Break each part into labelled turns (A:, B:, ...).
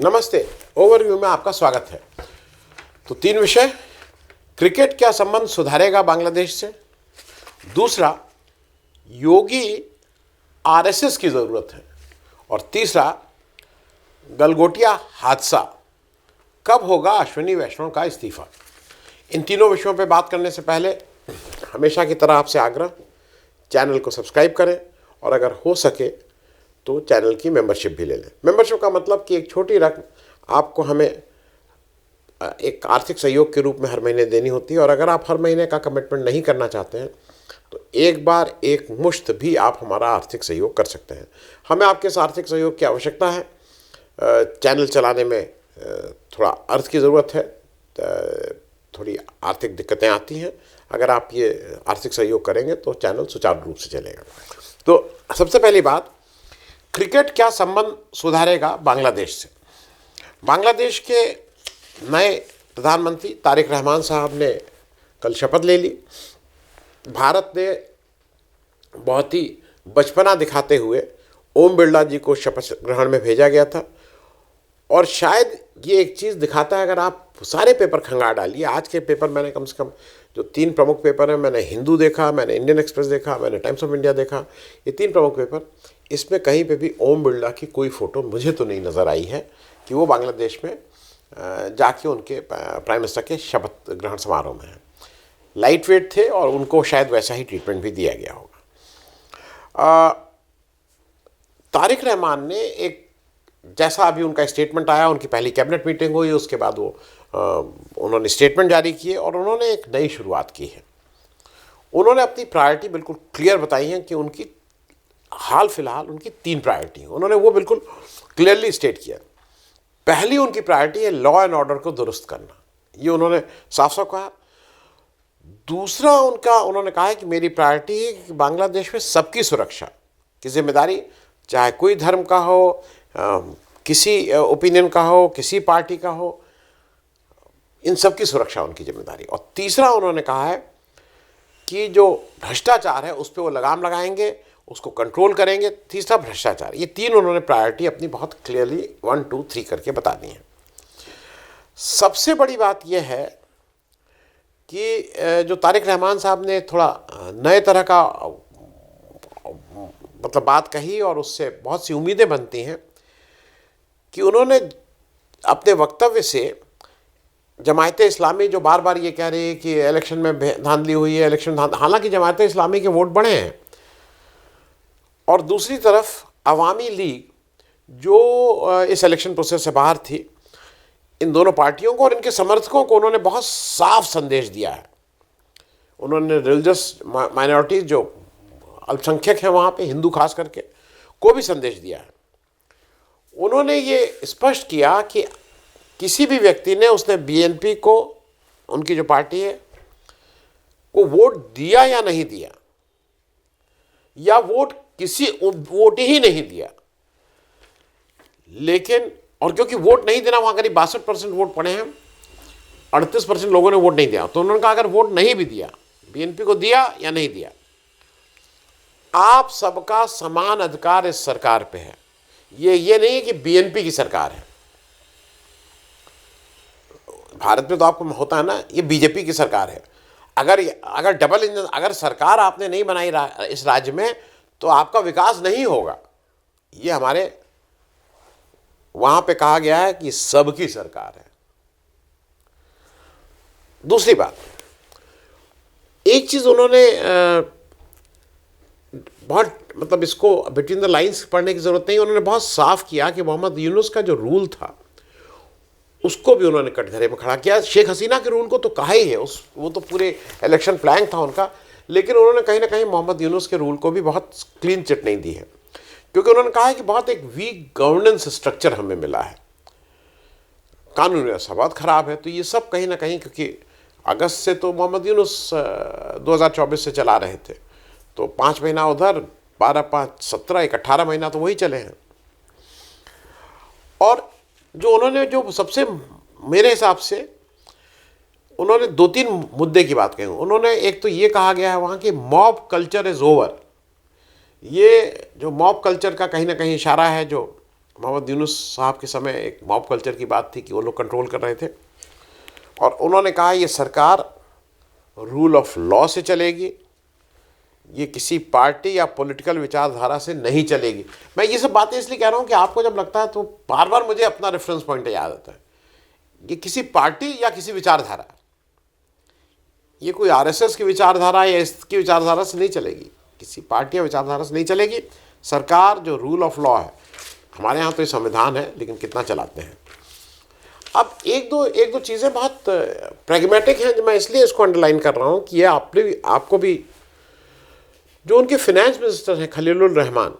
A: नमस्ते। ओवरव्यू में आपका स्वागत है। तो 3 विषय: क्रिकेट क्या संबंध सुधारेगा बांग्लादेश से, दूसरा योगी आरएसएस की ज़रूरत है, और तीसरा गलगोटिया हादसा, कब होगा अश्विनी वैष्णव का इस्तीफा। इन तीनों विषयों पर बात करने से पहले हमेशा की तरह आपसे आग्रह, चैनल को सब्सक्राइब करें और अगर हो सके तो चैनल की मेंबरशिप भी ले लें। मेंबरशिप का मतलब कि एक छोटी रकम आपको हमें एक आर्थिक सहयोग के रूप में हर महीने देनी होती है, और अगर आप हर महीने का कमिटमेंट नहीं करना चाहते हैं तो एक बार एक मुश्त भी आप हमारा आर्थिक सहयोग कर सकते हैं। हमें आपके इस आर्थिक सहयोग की आवश्यकता है। चैनल चलाने में थोड़ा अर्थ की ज़रूरत है, थोड़ी आर्थिक दिक्कतें आती हैं। अगर आप ये आर्थिक सहयोग करेंगे तो चैनल सुचारू रूप से चलेगा। तो सबसे पहली बात, क्रिकेट क्या संबंध सुधारेगा बांग्लादेश से। बांग्लादेश के नए प्रधानमंत्री तारिक रहमान साहब ने कल शपथ ले ली। भारत ने बहुत ही बचपना दिखाते हुए ओम बिरला जी को शपथ ग्रहण में भेजा गया था, और शायद ये एक चीज़ दिखाता है, अगर आप सारे पेपर खंगाल डालिए, आज के पेपर मैंने कम से कम जो 3 प्रमुख पेपर हैं, मैंने हिंदू देखा, मैंने इंडियन एक्सप्रेस देखा, मैंने टाइम्स ऑफ इंडिया देखा, ये 3 प्रमुख पेपर, इसमें कहीं पे भी ओम बिरला की कोई फ़ोटो मुझे तो नहीं नज़र आई है कि वो बांग्लादेश में जाके उनके प्राइम मिनिस्टर के शपथ ग्रहण समारोह में हैं। लाइट वेट थे और उनको शायद वैसा ही ट्रीटमेंट भी दिया गया होगा। तारिक रहमान ने एक, जैसा अभी उनका स्टेटमेंट आया, उनकी पहली कैबिनेट मीटिंग हुई, उसके बाद वो उन्होंने स्टेटमेंट जारी किए और उन्होंने एक नई शुरुआत की है। उन्होंने अपनी प्रायोरिटी बिल्कुल क्लियर बताई हैं कि उनकी हाल फिलहाल उनकी 3 प्रायोरिटी हैं। उन्होंने वो बिल्कुल क्लियरली स्टेट किया। पहली उनकी प्रायोरिटी है लॉ एंड ऑर्डर को दुरुस्त करना, ये उन्होंने साफ साफ कहा। दूसरा उन्होंने कहा है कि मेरी प्रायोरिटी है कि बांग्लादेश में सबकी सुरक्षा की जिम्मेदारी, चाहे कोई धर्म का हो, किसी ओपिनियन का हो, किसी पार्टी का हो, इन सब की सुरक्षा उनकी जिम्मेदारी। और तीसरा उन्होंने कहा है कि जो भ्रष्टाचार है उस पर वो लगाम लगाएंगे, उसको कंट्रोल करेंगे। तीसरा भ्रष्टाचार। ये 3 उन्होंने प्रायोरिटी अपनी बहुत क्लियरली 1, 2, 3 करके बता दी है। सबसे बड़ी बात यह है कि जो तारिक रहमान साहब ने थोड़ा नए तरह का मतलब बात कही, और उससे बहुत सी उम्मीदें बनती हैं कि उन्होंने अपने वक्तव्य से जमायते इस्लामी, जो बार बार ये कह रही है कि इलेक्शन में धांधली हुई है, हालांकि जमायते इस्लामी के वोट बढ़े हैं, और दूसरी तरफ अवामी लीग जो इस इलेक्शन प्रोसेस से बाहर थी, इन दोनों पार्टियों को और इनके समर्थकों को उन्होंने बहुत साफ संदेश दिया है। उन्होंने रिलीजियस माइनॉरिटीज़ जो अल्पसंख्यक हैं वहाँ पे, हिंदू खास करके, को भी संदेश दिया है। उन्होंने ये स्पष्ट किया कि किसी भी व्यक्ति ने, उसने बीएनपी को, उनकी जो पार्टी है, को वोट दिया या नहीं दिया, या वोट ही नहीं दिया, लेकिन, और क्योंकि वोट नहीं देना, वहाँ करीब 62% वोट पड़े हैं, 38% लोगों ने वोट नहीं दिया, तो उन्होंने कहा अगर वोट नहीं भी दिया, बीएनपी को दिया या नहीं दिया, आप सबका समान अधिकार इस सरकार पे है। ये नहीं है कि बीएनपी की सरकार है। भारत में तो आपको होता है ना, ये बीजेपी की सरकार है। अगर डबल इंजन, अगर सरकार आपने नहीं बनाई इस राज्य में, तो आपका विकास नहीं होगा। ये हमारे वहां पे कहा गया है कि सबकी सरकार है। दूसरी बात, एक चीज उन्होंने बहुत, मतलब इसको बिटवीन द लाइंस पढ़ने की जरूरत नहीं, उन्होंने बहुत साफ किया कि मोहम्मद यूनुस का जो रूल था उसको भी उन्होंने कटघरे में खड़ा किया। शेख हसीना के रूल को तो कहा ही है, वो तो पूरे इलेक्शन प्लान था उनका, लेकिन उन्होंने कहीं ना कहीं मोहम्मद यूनुस के रूल को भी बहुत क्लीन चिट नहीं दी है, क्योंकि उन्होंने कहा है कि बहुत एक वीक गवर्नेंस स्ट्रक्चर हमें मिला है, कानून व्यवस्था बहुत ख़राब है। तो ये सब कहीं ना कहीं, क्योंकि अगस्त से तो मोहम्मद यूनुस 2024 से चला रहे थे, तो 5 महीना उधर, 12, 5, 17, 18 महीना तो वही चले हैं। और जो उन्होंने, जो सबसे मेरे हिसाब से उन्होंने 2-3 मुद्दे की बात कही। उन्होंने एक तो ये कहा गया है वहाँ कि मॉब कल्चर इज़ ओवर। ये जो मॉब कल्चर का कहीं ना कहीं इशारा है, जो मोहम्मद यूनुस साहब के समय एक मॉब कल्चर की बात थी कि वो लोग कंट्रोल कर रहे थे, और उन्होंने कहा ये सरकार रूल ऑफ लॉ से चलेगी, ये किसी पार्टी या पॉलिटिकल विचारधारा से नहीं चलेगी। मैं ये सब बातें इसलिए कह रहा हूँ कि आपको जब लगता है तो बार बार मुझे अपना रेफरेंस पॉइंट याद आता है। ये किसी पार्टी या किसी विचारधारा, ये कोई आरएसएस की विचारधारा या इसकी विचारधारा से नहीं चलेगी, किसी पार्टी या विचारधारा से नहीं चलेगी। सरकार जो रूल ऑफ लॉ है, हमारे यहाँ तो ये संविधान है, लेकिन कितना चलाते हैं। अब एक दो चीज़ें बहुत प्रैग्मेटिक हैं, जो मैं इसलिए इसको अंडरलाइन कर रहा हूँ कि ये आपको भी, जो उनके फिनेंस मिनिस्टर हैं खलीलुर रहमान,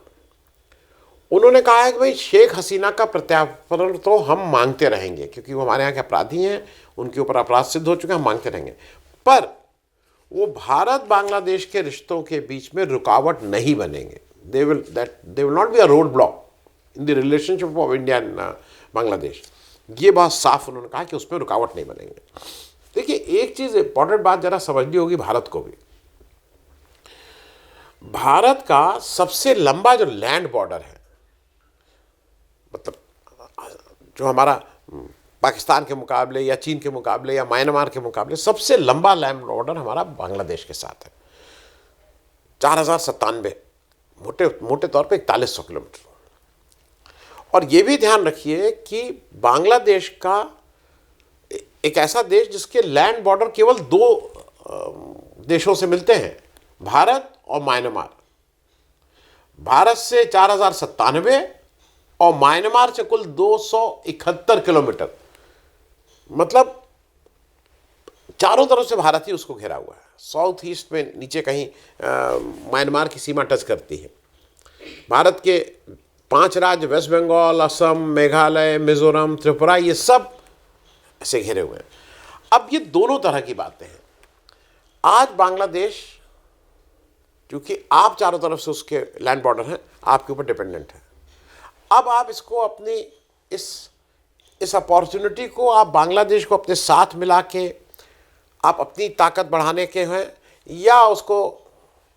A: उन्होंने कहा है कि भाई शेख हसीना का प्रत्यार्पण तो हम मांगते रहेंगे, क्योंकि वो हमारे यहाँ के अपराधी हैं, उनके ऊपर अपराध सिद्ध हो चुके हैं, हम मांगते रहेंगे, पर वो भारत बांग्लादेश के रिश्तों के बीच में रुकावट नहीं बनेंगे। They will not be a road block in the relationship of India and Bangladesh. ये बहुत साफ उन्होंने कहा कि उसमें रुकावट नहीं बनेंगे। देखिए, एक चीज़ इंपॉर्टेंट बात जरा समझनी होगी भारत को भी। भारत का सबसे लंबा जो लैंड बॉर्डर है, मतलब जो हमारा पाकिस्तान के मुकाबले या चीन के मुकाबले या म्यांमार के मुकाबले सबसे लंबा लैंड बॉर्डर हमारा बांग्लादेश के साथ है, 4097, मोटे तौर पे 4100 किलोमीटर। और ये भी ध्यान रखिए कि बांग्लादेश का एक ऐसा देश जिसके लैंड बॉर्डर केवल 2 देशों से मिलते हैं, भारत और म्यांमार। भारत से 4097 और म्यांमार से कुल 271 किलोमीटर, मतलब चारों तरफ से भारत ही उसको घेरा हुआ है। साउथ ईस्ट में नीचे कहीं म्यांमार की सीमा टच करती है। भारत के 5 राज्य, वेस्ट बंगाल, असम, मेघालय, मिजोरम, त्रिपुरा, ये सब ऐसे घेरे हुए हैं। अब ये दोनों तरह की बातें हैं। आज बांग्लादेश, क्योंकि आप चारों तरफ से उसके लैंड बॉर्डर हैं, आपके ऊपर डिपेंडेंट है। अब आप इसको अपनी इस अपॉर्चुनिटी को आप बांग्लादेश को अपने साथ मिला के आप अपनी ताकत बढ़ाने के हैं, या उसको,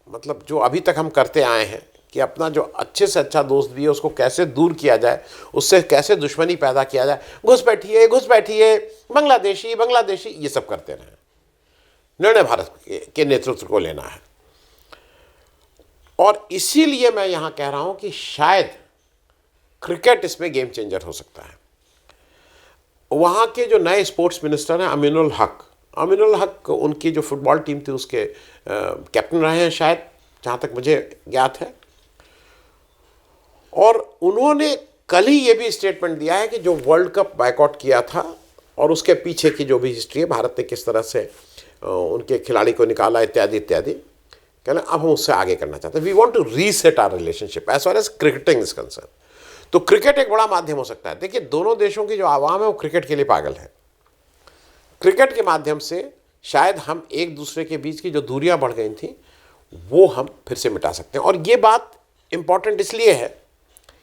A: मतलब जो अभी तक हम करते आए हैं कि अपना जो अच्छे से अच्छा दोस्त भी है उसको कैसे दूर किया जाए, उससे कैसे दुश्मनी पैदा किया जाए, घुस बैठिए बांग्लादेशी, ये सब करते रहे। निर्णय भारत के नेतृत्व को लेना है। और इसीलिए मैं यहाँ कह रहा हूँ कि शायद क्रिकेट इसमें गेम चेंजर हो सकता है। वहाँ के जो नए स्पोर्ट्स मिनिस्टर हैं अमीनुल हक, उनकी जो फुटबॉल टीम थी उसके कैप्टन रहे हैं शायद, जहाँ तक मुझे ज्ञात है। और उन्होंने कल ही ये भी स्टेटमेंट दिया है कि जो वर्ल्ड कप बायकॉट किया था और उसके पीछे की जो भी हिस्ट्री है, भारत ने किस तरह से उनके खिलाड़ी को निकाला, इत्यादि इत्यादि, कहना अब हम उससे आगे करना चाहते हैं। We want to reset our relationship as far as cricketing is concern. तो क्रिकेट एक बड़ा माध्यम हो सकता है। देखिए, दोनों देशों की जो आवाम है वो क्रिकेट के लिए पागल है। क्रिकेट के माध्यम से शायद हम एक दूसरे के बीच की जो दूरियां बढ़ गई थी वो हम फिर से मिटा सकते हैं। और ये बात इंपॉर्टेंट इसलिए है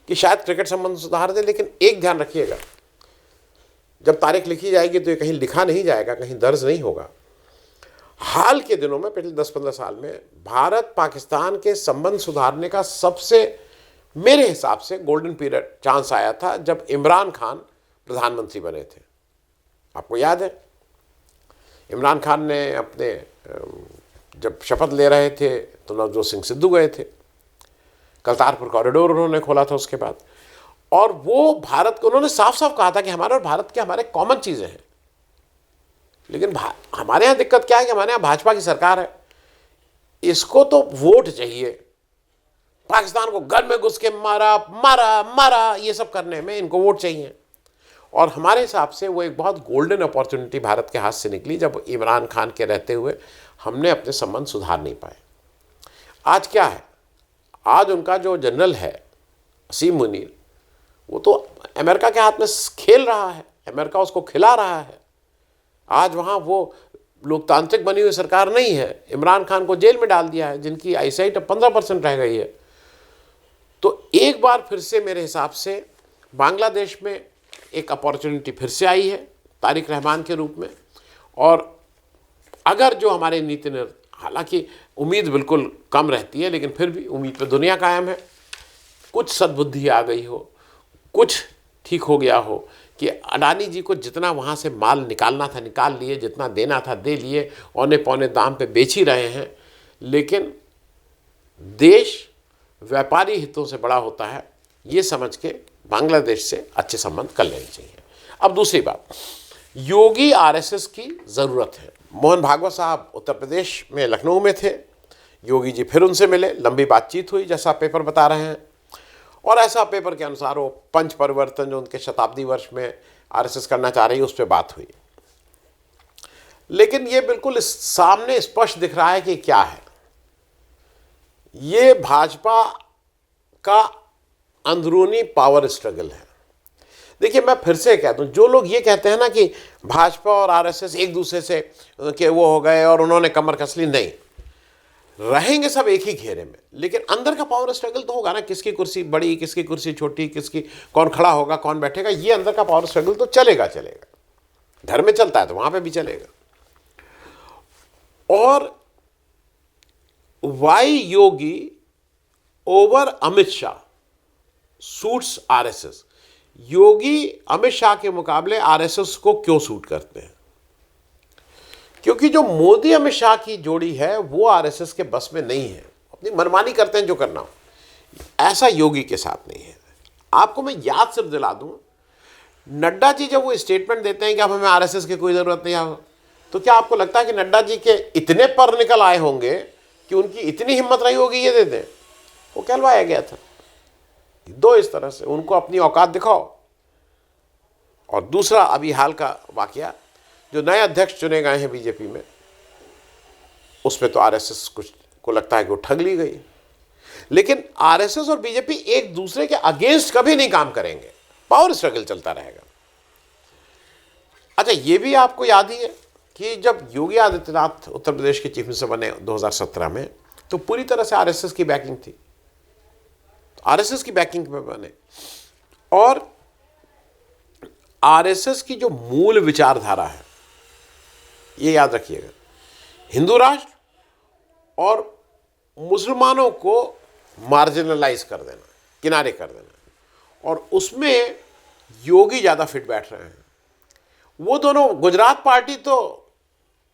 A: कि शायद क्रिकेट संबंध सुधार दे, लेकिन एक ध्यान रखिएगा, जब तारीख लिखी जाएगी तो ये कहीं लिखा नहीं जाएगा, कहीं दर्ज नहीं होगा। हाल के दिनों में, पिछले 10-15 साल में, भारत पाकिस्तान के संबंध सुधारने का सबसे, मेरे हिसाब से, गोल्डन पीरियड चांस आया था जब इमरान खान प्रधानमंत्री बने थे। आपको याद है, इमरान खान ने अपने जब शपथ ले रहे थे तो नवजोत सिंह सिद्धू गए थे, करतारपुर कॉरिडोर उन्होंने खोला था उसके बाद। और वो भारत को, उन्होंने साफ साफ कहा था कि हमारे और भारत के हमारे कॉमन चीज़ें हैं। लेकिन हमारे यहाँ दिक्कत क्या है कि हमारे यहाँ भाजपा की सरकार है, इसको तो वोट चाहिए। पाकिस्तान को घर में घुस के मारा ये सब करने में इनको वोट चाहिए। और हमारे हिसाब से वो एक बहुत गोल्डन अपॉर्चुनिटी भारत के हाथ से निकली जब इमरान खान के रहते हुए हमने अपने संबंध सुधार नहीं पाए। आज क्या है, आज उनका जो जनरल है असीम मुनीर, वो तो अमेरिका के हाथ में खेल रहा है, अमेरिका उसको खिला रहा है। आज वहाँ वो लोकतांत्रिक बनी हुई सरकार नहीं है, इमरान खान को जेल में डाल दिया है, जिनकी आईसाइट अब 15% रह गई है। तो एक बार फिर से मेरे हिसाब से बांग्लादेश में एक अपॉर्चुनिटी फिर से आई है तारिक रहमान के रूप में। और अगर जो हमारे नीति हालांकि उम्मीद बिल्कुल कम रहती है, लेकिन फिर भी उम्मीद पे दुनिया कायम है, कुछ सद्बुद्धि आ गई हो, कुछ ठीक हो गया हो कि अडानी जी को जितना वहाँ से माल निकालना था निकाल लिए, जितना देना था दे लिए, औने पौने दाम पे बेच ही रहे हैं, लेकिन देश व्यापारी हितों से बड़ा होता है, ये समझ के बांग्लादेश से अच्छे संबंध कर लेने चाहिए। अब दूसरी बात, योगी आरएसएस की ज़रूरत है। मोहन भागवत साहब उत्तर प्रदेश में लखनऊ में थे, योगी जी फिर उनसे मिले, लंबी बातचीत हुई जैसा पेपर बता रहे हैं, और ऐसा पेपर के अनुसार वो पंच परिवर्तन जो उनके शताब्दी वर्ष में आरएसएस करना चाह रही है उस पर बात हुई। लेकिन ये बिल्कुल सामने स्पष्ट दिख रहा है कि क्या है, ये भाजपा का अंदरूनी पावर स्ट्रगल है। देखिए, मैं फिर से कह दूं, जो लोग ये कहते हैं ना कि भाजपा और आरएसएस एक दूसरे से के वो हो गए और उन्होंने कमर कस ली, नहीं, रहेंगे सब एक ही घेरे में, लेकिन अंदर का पावर स्ट्रगल तो होगा ना, किसकी कुर्सी बड़ी, किसकी कुर्सी छोटी, किसकी कौन खड़ा होगा, कौन बैठेगा, ये अंदर का पावर स्ट्रगल तो चलेगा। घर में चलता है तो वहां पे भी चलेगा। और why Yogi over Amit Shah suits RSS, Yogi Amit Shah के मुकाबले आरएसएस को क्यों सूट करते हैं? क्योंकि जो मोदी अमित शाह की जोड़ी है वो आरएसएस के बस में नहीं है, अपनी मनमानी करते हैं जो करना हो, ऐसा योगी के साथ नहीं है। आपको मैं याद सिर्फ दिला दूं, नड्डा जी जब वो स्टेटमेंट देते हैं कि अब हमें आरएसएस की कोई ज़रूरत नहीं है, तो क्या आपको लगता है कि नड्डा जी के इतने पर निकल आए होंगे कि उनकी इतनी हिम्मत रही होगी ये दे दें? वो कहलवाया गया था। दो, इस तरह से उनको अपनी औकात दिखाओ। और दूसरा, अभी हाल का वाकया, जो नए अध्यक्ष चुने गए हैं बीजेपी में, उसमें तो आरएसएस कुछ को लगता है कि वो ठग ली गई। लेकिन आरएसएस और बीजेपी एक दूसरे के अगेंस्ट कभी नहीं काम करेंगे, पावर स्ट्रगल चलता रहेगा। अच्छा, ये भी आपको याद ही है कि जब योगी आदित्यनाथ उत्तर प्रदेश के चीफ मिनिस्टर बने 2017 में, तो पूरी तरह से आरएसएस की बैकिंग थी, आरएसएस की बैकिंग में बने। और आरएसएस की जो मूल विचारधारा है, ये याद रखिएगा, हिंदू राष्ट्र और मुसलमानों को मार्जिनलाइज कर देना, किनारे कर देना, और उसमें योगी ज़्यादा फिट बैठ रहे हैं। वो दोनों, गुजरात पार्टी तो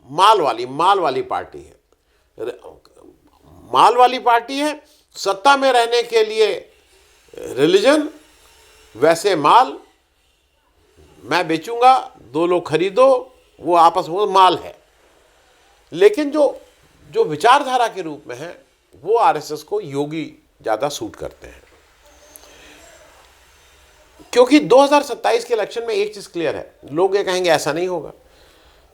A: माल वाली पार्टी है, माल वाली पार्टी है, सत्ता में रहने के लिए रिलीजन, वैसे माल, मैं बेचूंगा, दो लोग खरीदो, वो आपस में माल है। लेकिन जो विचारधारा के रूप में है वो आरएसएस को योगी ज़्यादा सूट करते हैं। क्योंकि 2027 के इलेक्शन में एक चीज़ क्लियर है, लोग ये कहेंगे ऐसा नहीं होगा।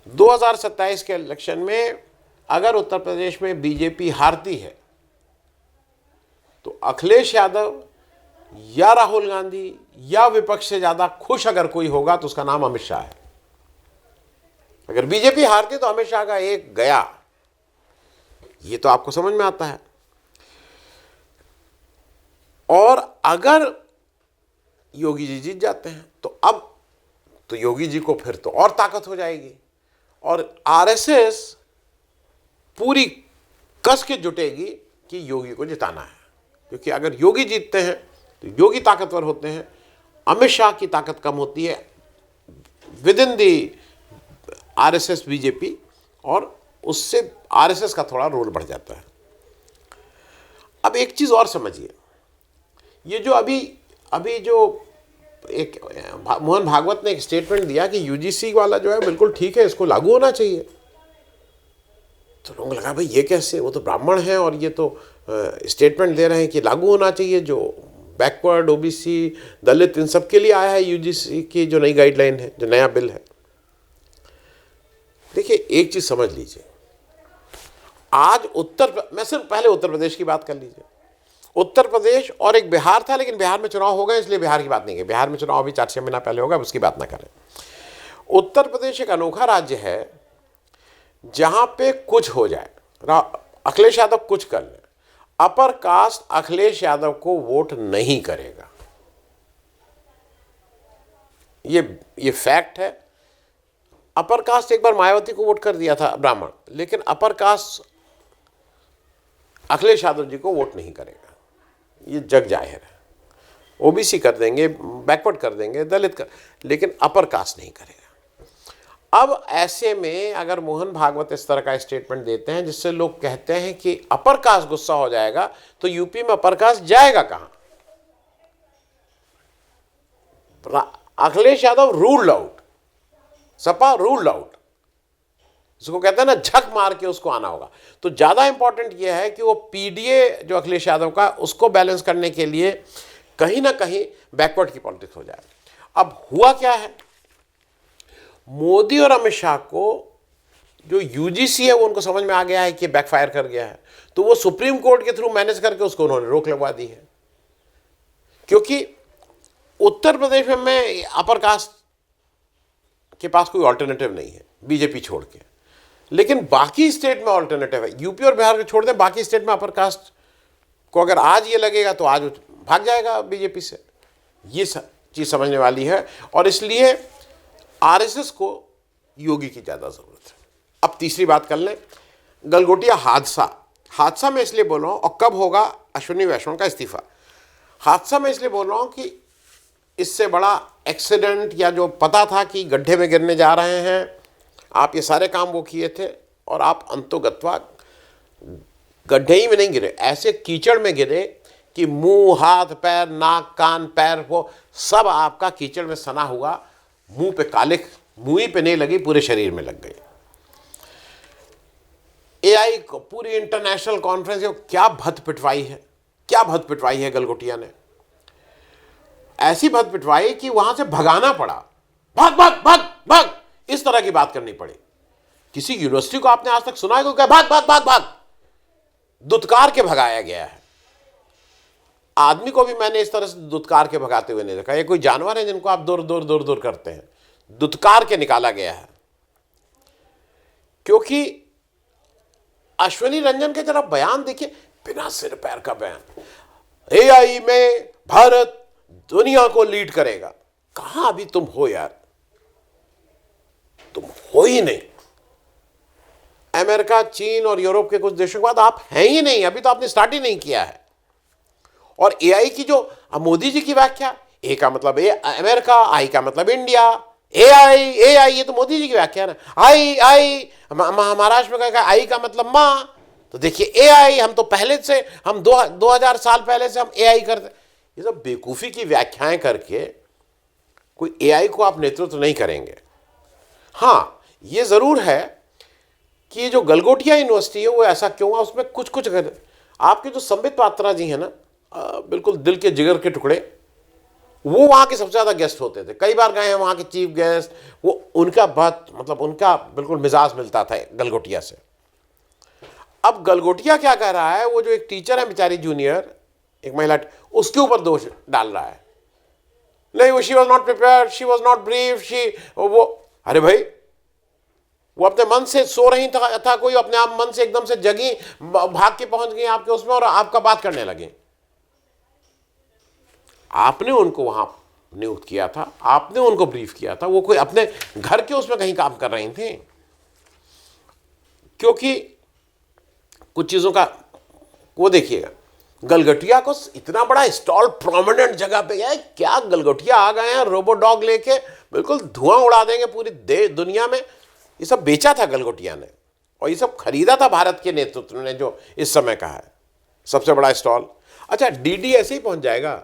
A: 2027 के इलेक्शन में अगर उत्तर प्रदेश में बीजेपी हारती है तो अखिलेश यादव या राहुल गांधी या विपक्ष से ज़्यादा खुश अगर कोई होगा तो उसका नाम अमित शाह है। अगर बीजेपी हारती तो अमित शाह का एक गया, ये तो आपको समझ में आता है। और अगर योगी जी जीत जाते हैं तो अब तो योगी जी को फिर तो और ताकत हो जाएगी, और आरएसएस पूरी कस के जुटेगी कि योगी को जिताना है। क्योंकि अगर योगी जीतते हैं तो योगी ताकतवर होते हैं, अमित शाह की ताकत कम होती है with in the RSS BJP, और उससे आरएसएस का थोड़ा रोल बढ़ जाता है। अब एक चीज़ और समझिए, ये जो अभी जो एक मोहन भागवत ने एक स्टेटमेंट दिया कि यूजीसी वाला जो है बिल्कुल ठीक है, इसको लागू होना चाहिए, तो लोगों को लगा भाई ये कैसे, वो तो ब्राह्मण हैं और ये तो स्टेटमेंट दे रहे हैं कि लागू होना चाहिए, जो बैकवर्ड, ओबीसी, दलित, इन सब के लिए आया है यूजीसी की जो नई गाइडलाइन है, जो नया बिल है। देखिए, एक चीज़ समझ लीजिए, आज मैं सिर्फ पहले उत्तर प्रदेश की बात कर लीजिए। उत्तर प्रदेश और एक बिहार था, लेकिन बिहार में चुनाव हो गए इसलिए बिहार की बात नहीं की। बिहार में चुनाव अभी 4-6 महीना पहले होगा, उसकी बात ना करें। उत्तर प्रदेश एक अनोखा राज्य है जहां पे कुछ हो जाए, अखिलेश यादव कुछ कर ले, अपर कास्ट अखिलेश यादव को वोट नहीं करेगा। ये फैक्ट है। अपर कास्ट एक बार मायावती को वोट कर दिया था ब्राह्मण, लेकिन अपर कास्ट अखिलेश यादव जी को वोट नहीं करेगा, ये जग जाहिर है। ओबीसी कर देंगे, बैकवर्ड कर देंगे, दलित कर, लेकिन अपर कास्ट नहीं करेगा। अब ऐसे में अगर मोहन भागवत इस तरह का स्टेटमेंट देते हैं जिससे लोग कहते हैं कि अपर कास्ट गुस्सा हो जाएगा, तो यूपी में अपर कास्ट जाएगा कहां? Akhilesh Yadav ruled out, Sapa ruled out, जिसको कहते हैं ना झक मार के उसको आना होगा। तो ज्यादा इंपॉर्टेंट यह है कि वो पीडीए जो अखिलेश यादव का, उसको बैलेंस करने के लिए कहीं ना कहीं बैकवर्ड की पॉलिटिक्स हो जाए। अब हुआ क्या है, मोदी और अमित शाह को जो यूजीसी है वो उनको समझ में आ गया है कि बैकफायर कर गया है, तो वो सुप्रीम कोर्ट के थ्रू मैनेज करके उसको उन्होंने रोक लगवा दी है। क्योंकि उत्तर प्रदेश में अपर कास्ट के पास कोई ऑल्टरनेटिव नहीं है बीजेपी छोड़ के, लेकिन बाकी स्टेट में ऑल्टरनेटिव है। यूपी और बिहार को छोड़ दें, बाकी स्टेट में अपर कास्ट को अगर आज ये लगेगा तो आज भाग जाएगा बीजेपी से। ये चीज समझने वाली है, और इसलिए आरएसएस को योगी की ज्यादा जरूरत है। अब तीसरी बात कर लें, गलगोटिया हादसा मैं इसलिए बोल रहा हूं, और कब होगा अश्विनी वैष्णव का इस्तीफा। हादसा मैं इसलिए बोल रहा हूं कि इससे बड़ा एक्सीडेंट या जो पता था कि गड्ढे में गिरने जा रहे हैं, आप ये सारे काम वो किए थे और आप अंतोगत्वा गड्ढे ही में नहीं गिरे, ऐसे कीचड़ में गिरे कि मुंह, हाथ, पैर, नाक, कान, पैर वो सब आपका कीचड़ में सना हुआ, मुंह पे कालिख, मुंह ही पे नहीं लगी, पूरे शरीर में लग गई। एआई को पूरी इंटरनेशनल कॉन्फ्रेंस क्या भत पिटवाई है, क्या भत पिटवाई है गलगोटिया ने। ऐसी भत पिटवाई कि वहां से भगाना पड़ा, भाग भाग भाग भाग, इस तरह की बात करनी पड़ी। किसी यूनिवर्सिटी को आपने आज तक सुना है कोई कहे भाग भाग भाग भाग? दुत्कार के भगाया गया है। आदमी को भी मैंने इस तरह से दुत्कार के भगाते हुए नहीं देखा। ये कोई जानवर है जिनको आप दूर दूर दूर दूर करते हैं, दुत्कार के निकाला गया है। क्योंकि अश्विनी रंजन के जरा बयान देखिए, बिना सिर पैर का बयान, एआई में भारत दुनिया को लीड करेगा। कहां अभी तुम हो यार, तुम हो ही नहीं। अमेरिका, चीन और यूरोप के कुछ देशों के बाद आप हैं ही नहीं, अभी तो आपने स्टार्ट ही नहीं किया है। और एआई की जो मोदी जी की व्याख्या, ए का मतलब अमेरिका, आई का मतलब इंडिया, एआई एआई, ये तो मोदी जी की व्याख्या है ना। आई आई महाराष्ट्र में कहा आई का मतलब मां, तो देखिए एआई, हम तो पहले से, हम 2000 साल पहले से हम एआई करते। ये सब बेवकूफी की व्याख्याएं करके कोई एआई को आप नेतृत्व नहीं करेंगे। हां, ये जरूर है कि जो गलगोटिया यूनिवर्सिटी है वो ऐसा क्यों है, उसमें कुछ कुछ आपके जो संबित पात्रा जी हैं ना, बिल्कुल दिल के जिगर के टुकड़े, वो वहां के सबसे ज्यादा गेस्ट होते थे, कई बार गए हैं वहां के चीफ गेस्ट। वो उनका बात मतलब उनका बिल्कुल मिजाज मिलता था गलगोटिया से। अब गलगोटिया क्या कह रहा है, वो जो एक टीचर है बेचारी जूनियर, एक महिला, उसके ऊपर दोष डाल रहा है। नहीं, वो she was not prepared, she was not brief, वो, अरे भाई, वो अपने मन से सो रही था कोई अपने आप मन से एकदम से जगी, भाग के पहुंच गई आपके उसमें और आपका बात करने लगे। आपने उनको वहां नियुक्त किया था, आपने उनको ब्रीफ किया था, वो कोई अपने घर के उसमें कहीं काम कर रही थी। क्योंकि कुछ चीजों का वो देखिएगा, गलगोटिया को इतना बड़ा स्टॉल प्रोमिनेंट जगह पे है, क्या गलगोटिया आ गए हैं रोबो डॉग लेके, बिल्कुल धुआं उड़ा देंगे पूरी दुनिया में। ये सब बेचा था गलगोटिया ने, और ये सब खरीदा था भारत के नेतृत्व ने, जो इस समय का है सबसे बड़ा स्टॉल। अच्छा, डीडी ऐसे ही पहुंच जाएगा।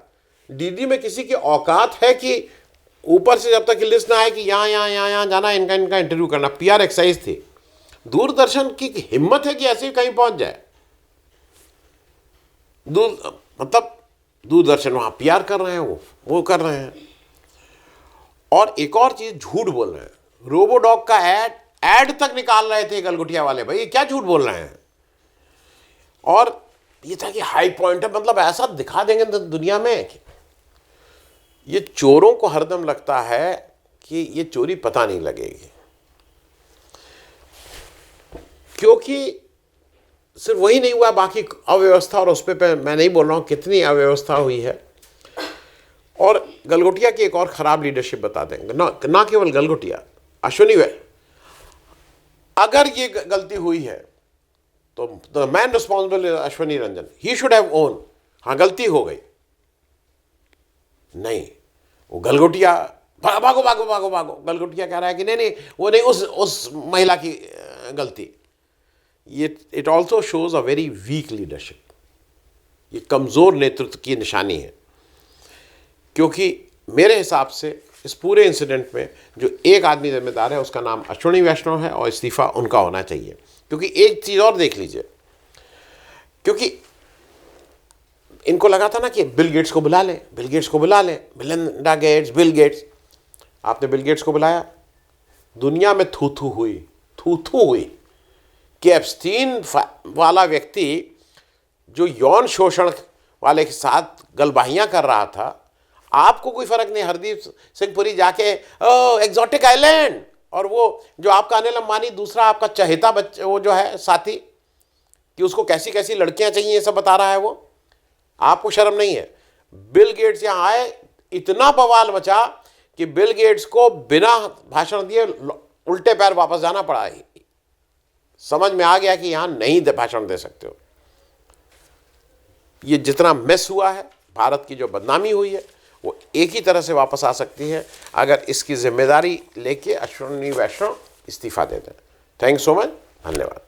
A: डीडी में किसी की औकात है कि ऊपर से जब तक कि लिस्ट ना आए कि यहाँ जाना, इनका इंटरव्यू करना, पीआर एक्सरसाइज थी। दूरदर्शन की हिम्मत है कि ऐसे ही कहीं पहुंच जाए। मतलब दूरदर्शन वहां पीआर कर रहे हैं, वो कर रहे हैं। और एक और चीज, झूठ बोल रहे हैं। रोबोडॉग का एड तक निकाल रहे थे गलगोटिया वाले, भाई क्या झूठ बोल रहे हैं। और ये था कि हाई पॉइंट है, मतलब ऐसा दिखा देंगे दुनिया में। ये चोरों को हरदम लगता है कि ये चोरी पता नहीं लगेगी, क्योंकि सिर्फ वही नहीं हुआ, बाकी अव्यवस्था, और उस पर मैं नहीं बोल रहा हूं कितनी अव्यवस्था हुई है। और गलगोटिया की एक और खराब लीडरशिप बता देंगे, ना केवल गलगोटिया, अश्विनी वे, अगर ये गलती हुई है तो the man responsible Ashwini Ranjan, he should have own, हाँ गलती हो गई, नहीं, वो गलगोटिया भागो भागो भागो भागो, गलगोटिया कह रहा है कि नहीं नहीं वो नहीं, उस महिला की गलती। ये it also shows a very weak leadership. ये कमज़ोर नेतृत्व की निशानी है, क्योंकि मेरे हिसाब से इस पूरे इंसिडेंट में जो एक आदमी जिम्मेदार है उसका नाम अश्विनी वैष्णव है और इस्तीफा उनका होना चाहिए। क्योंकि एक चीज़ और देख लीजिए, क्योंकि इनको लगा था ना कि बिल गेट्स को बुला लें, बिल गेट्स को बुला लें, मिलिंडा गेट्स, बिल गेट्स। आपने बिल गेट्स को बुलाया, दुनिया में थू थू हुई कि एप्स्टीन वाला व्यक्ति जो यौन शोषण वाले के साथ गलबाहियां कर रहा था, आपको कोई फर्क नहीं। हरदीप सिंह पुरी जाके एग्जॉटिक आइलैंड, और वो जो आपका अनिल अंबानी दूसरा आपका चहेता बच्चा वो जो है साथी, कि उसको कैसी कैसी लड़कियां चाहिए ये सब बता रहा है वो। आपको शर्म नहीं है? बिल गेट्स यहां आए, इतना बवाल मचा कि बिल गेट्स को बिना भाषण दिए उल्टे पैर वापस जाना पड़ा। समझ में आ गया कि यहां नहीं भाषण दे सकते हो। ये जितना मिस हुआ है, भारत की जो बदनामी हुई है, वो एक ही तरह से वापस आ सकती है अगर इसकी जिम्मेदारी लेके अश्विनी वैष्णव इस्तीफा दे दें। थैंक्स सो मच, धन्यवाद।